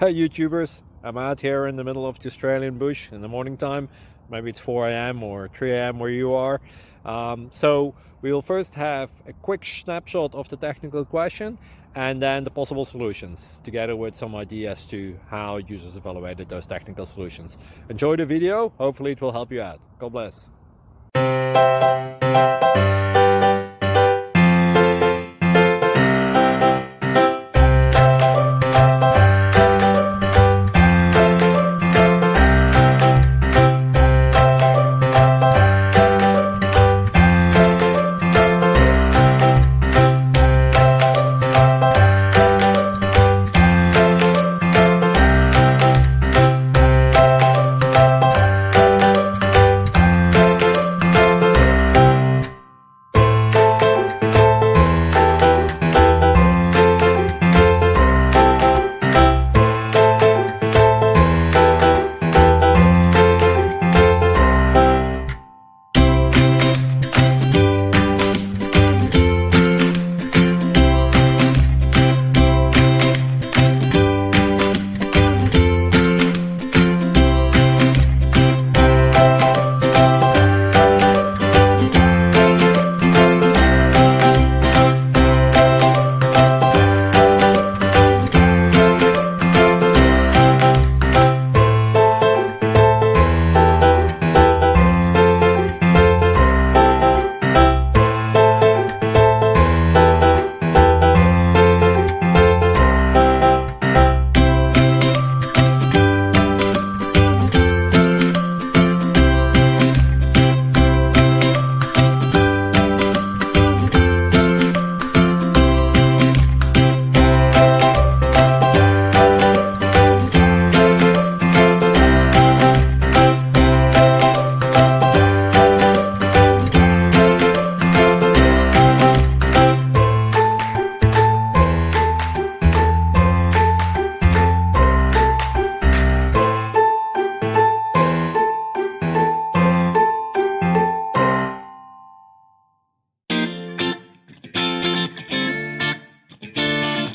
Hey YouTubers, I'm out here in the middle of the Australian bush in the morning time. Maybe it's 4 a.m. or 3 a.m. where you are. So we'll first have a quick snapshot of the technical question and then the possible solutions, together with some ideas to how users evaluated those technical solutions. Enjoy the video, hopefully it will help you out. God bless.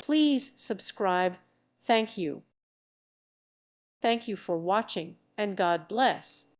Please subscribe. Thank you. Thank you for watching, and God bless.